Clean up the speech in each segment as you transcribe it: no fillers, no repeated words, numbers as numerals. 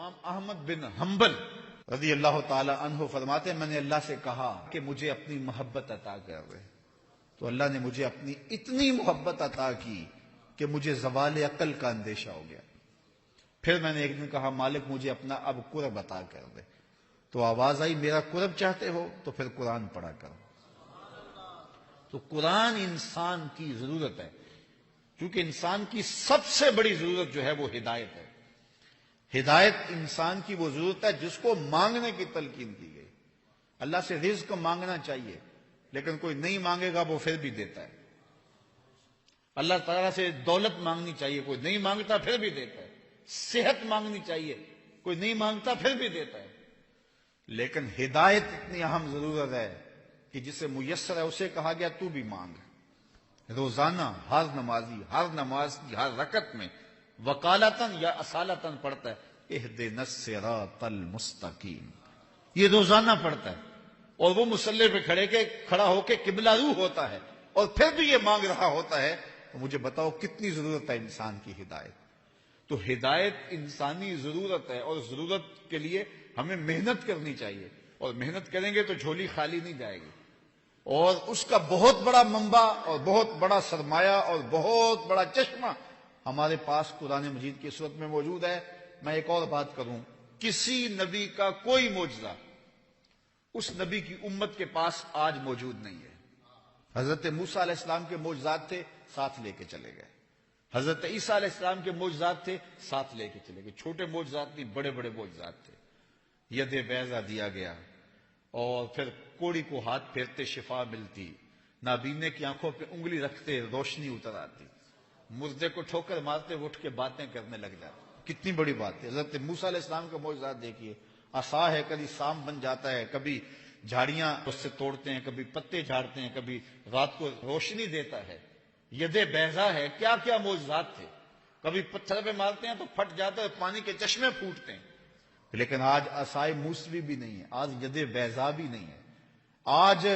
امام احمد بن حنبل رضی اللہ تعالی عنہ فرماتے ہیں میں نے اللہ سے کہا کہ مجھے اپنی محبت عطا کر دے، تو اللہ نے مجھے اپنی اتنی محبت عطا کی کہ مجھے زوال عقل کا اندیشہ ہو گیا۔ پھر میں نے ایک دن کہا مالک مجھے اپنا اب قرب عطا کر دے، تو آواز آئی میرا قرب چاہتے ہو تو پھر قرآن پڑھا کرو۔ تو قرآن انسان کی ضرورت ہے، کیونکہ انسان کی سب سے بڑی ضرورت جو ہے وہ ہدایت ہے۔ ہدایت انسان کی وہ ضرورت ہے جس کو مانگنے کی تلقین کی گئی۔ اللہ سے رزق مانگنا چاہیے، لیکن کوئی نہیں مانگے گا وہ پھر بھی دیتا ہے۔ اللہ تعالیٰ سے دولت مانگنی چاہیے، کوئی نہیں مانگتا پھر بھی دیتا ہے۔ صحت مانگنی چاہیے، کوئی نہیں مانگتا پھر بھی دیتا ہے۔ لیکن ہدایت اتنی اہم ضرورت ہے کہ جسے میسر ہے اسے کہا گیا تو بھی مانگ۔ روزانہ ہر نمازی ہر نماز کی ہر رکعت میں وکالتاً یا اصالتاً پڑھتا ہے اہدنا الصراط المستقیم، یہ روزانہ پڑھتا ہے، اور وہ مصلی پہ کھڑا ہو کے قبلہ رو ہوتا ہے، اور پھر بھی یہ مانگ رہا ہوتا ہے۔ تو مجھے بتاؤ کتنی ضرورت ہے انسان کی ہدایت۔ تو ہدایت انسانی ضرورت ہے، اور ضرورت کے لیے ہمیں محنت کرنی چاہیے، اور محنت کریں گے تو جھولی خالی نہیں جائے گی۔ اور اس کا بہت بڑا منبع اور بہت بڑا سرمایہ اور بہت بڑا چشمہ ہمارے پاس قرآن مجید کی صورت میں موجود ہے۔ میں ایک اور بات کروں، کسی نبی کا کوئی معجزہ اس نبی کی امت کے پاس آج موجود نہیں ہے۔ حضرت موسیٰ علیہ السلام کے معجزات تھے، ساتھ لے کے چلے گئے۔ حضرت عیسیٰ علیہ السلام کے معجزات تھے، ساتھ لے کے چلے گئے۔ چھوٹے معجزات نہیں، بڑے بڑے معجزات تھے۔ ید بیضا دیا گیا، اور پھر کوڑی کو ہاتھ پھیرتے شفا ملتی، نابینے کی آنکھوں پہ انگلی رکھتے روشنی اتر آتی، مردے کو ٹھوکر مارتے اٹھ کے باتیں کرنے لگ جاتے۔ کتنی بڑی بات ہے۔ حضرت موسیٰ علیہ السلام کا معجزات دیکھیے، عصا ہے کبھی سام بن جاتا ہے، کبھی جھاڑیاں اس سے توڑتے ہیں، کبھی پتے جھاڑتے ہیں، کبھی رات کو روشنی دیتا ہے۔ ید بیضا ہے، کیا کیا معجزات تھے۔ کبھی پتھر پہ مارتے ہیں تو پھٹ جاتا ہے، پانی کے چشمے پھوٹتے ہیں۔ لیکن آج عصائے موسوی بھی نہیں ہے، آج ید بیضا بھی نہیں ہے۔ آج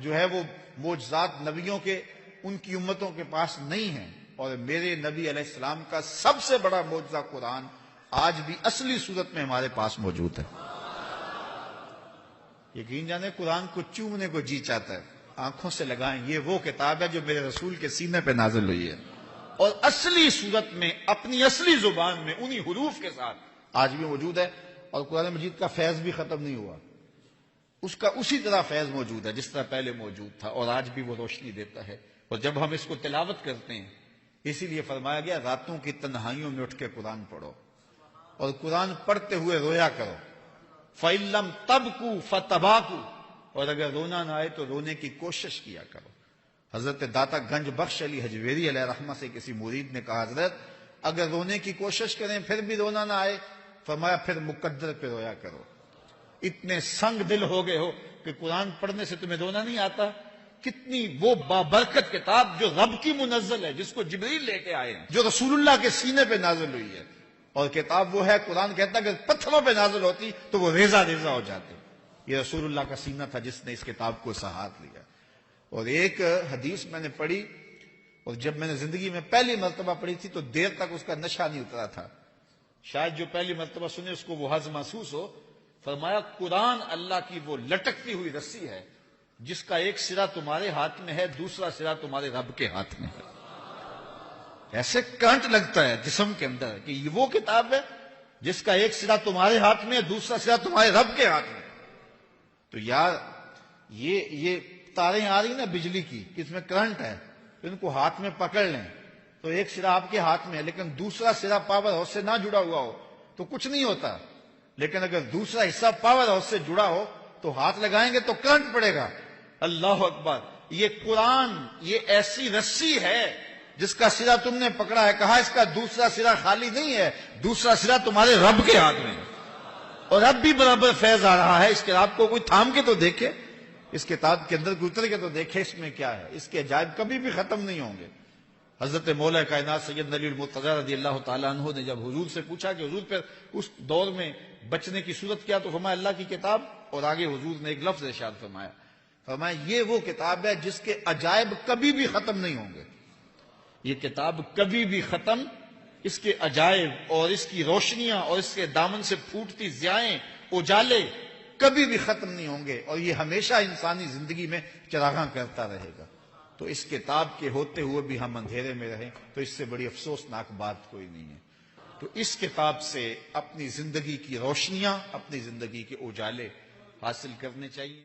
جو ہے وہ معجزات نبیوں کے ان کی امتوں کے پاس نہیں ہیں، اور میرے نبی علیہ السلام کا سب سے بڑا معجزہ قرآن آج بھی اصلی صورت میں ہمارے پاس موجود ہے۔ یقین جانے قرآن کو چومنے کو جی چاہتا ہے، آنکھوں سے لگائیں، یہ وہ کتاب ہے جو میرے رسول کے سینے پہ نازل ہوئی ہے، اور اصلی صورت میں اپنی اصلی زبان میں انہی حروف کے ساتھ آج بھی موجود ہے۔ اور قرآن مجید کا فیض بھی ختم نہیں ہوا، اس کا اسی طرح فیض موجود ہے جس طرح پہلے موجود تھا، اور آج بھی وہ روشنی دیتا ہے۔ اور جب ہم اس کو تلاوت کرتے ہیں، اسی لیے فرمایا گیا راتوں کی تنہائیوں میں اٹھ کے قرآن پڑھو، اور قرآن پڑھتے ہوئے رویا کرو۔ فَإِن لَمْ تَبْكُوا فَتَبَاكُوا، اور اگر رونا نہ آئے تو رونے کی کوشش کیا کرو۔ حضرت داتا گنج بخش علی حجویری علیہ رحمہ سے کسی مرید نے کہا حضرت اگر رونے کی کوشش کریں پھر بھی رونا نہ آئے، فرمایا پھر مقدر پہ رویا کرو۔ اتنے سنگ دل ہو گئے ہو کہ قرآن پڑھنے سے تمہیں رونا نہیں آتا؟ کتنی وہ بابرکت کتاب جو رب کی منزل ہے، جس کو جبریل لے کے آئے ہیں، جو رسول اللہ کے سینے پہ نازل ہوئی ہے، اور کتاب وہ ہے، قرآن کہتا ہے کہ پتھروں پہ نازل ہوتی تو وہ ریزہ ریزہ ہو جاتے۔ یہ رسول اللہ کا سینہ تھا جس نے اس کتاب کو سہارا لیا۔ اور ایک حدیث میں نے پڑھی، اور جب میں نے زندگی میں پہلی مرتبہ پڑھی تھی تو دیر تک اس کا نشہ نہیں اترا تھا، شاید جو پہلی مرتبہ سنے اس کو وہ حظ محسوس ہو۔ فرمایا قرآن اللہ کی وہ لٹکتی ہوئی رسی ہے جس کا ایک سرا تمہارے ہاتھ میں ہے، دوسرا سرا تمہارے رب کے ہاتھ میں ہے۔ ایسے کرنٹ لگتا ہے جسم کے اندر کہ یہ وہ کتاب ہے جس کا ایک سرا تمہارے ہاتھ میں ہے، دوسرا سرا تمہارے رب کے ہاتھ میں۔ تو یار یہ تاریں آ رہی نا بجلی کی، اس میں کرنٹ ہے، ان کو ہاتھ میں پکڑ لیں تو ایک سرا آپ کے ہاتھ میں ہے، لیکن دوسرا سرا پاور ہاؤس سے نہ جڑا ہوا ہو تو کچھ نہیں ہوتا، لیکن اگر دوسرا حصہ پاور ہاؤس سے جڑا ہو تو ہاتھ لگائیں گے تو کرنٹ پڑے گا۔ اللہ اکبر! یہ قرآن یہ ایسی رسی ہے جس کا سرا تم نے پکڑا ہے، کہا اس کا دوسرا سرا خالی نہیں ہے، دوسرا سرا تمہارے رب کے ہاتھ میں ہے، اور اب بھی برابر فیض آ رہا ہے۔ اس کتاب کو کوئی تھام کے تو دیکھے، اس کتاب کے اندر کوئی اتر کے تو دیکھے اس میں کیا ہے۔ اس کے عجائب کبھی بھی ختم نہیں ہوں گے۔ حضرت مولا کائنات سید علی المرتضی رضی اللہ تعالیٰ عنہ نے جب حضور سے پوچھا کہ حضور پھر اس دور میں بچنے کی صورت کیا، تو فرمایا اللہ کی کتاب، اور آگے حضور نے ایک لفظ ارشاد فرمایا، فرمایا یہ وہ کتاب ہے جس کے عجائب کبھی بھی ختم نہیں ہوں گے، یہ کتاب کبھی بھی ختم اس کے عجائب اور اس کی روشنیاں اور اس کے دامن سے پھوٹتی ضیائیں، اجالے کبھی بھی ختم نہیں ہوں گے، اور یہ ہمیشہ انسانی زندگی میں چراغاں کرتا رہے گا۔ تو اس کتاب کے ہوتے ہوئے بھی ہم اندھیرے میں رہیں تو اس سے بڑی افسوسناک بات کوئی نہیں ہے۔ تو اس کتاب سے اپنی زندگی کی روشنیاں، اپنی زندگی کے اجالے حاصل کرنے چاہیے۔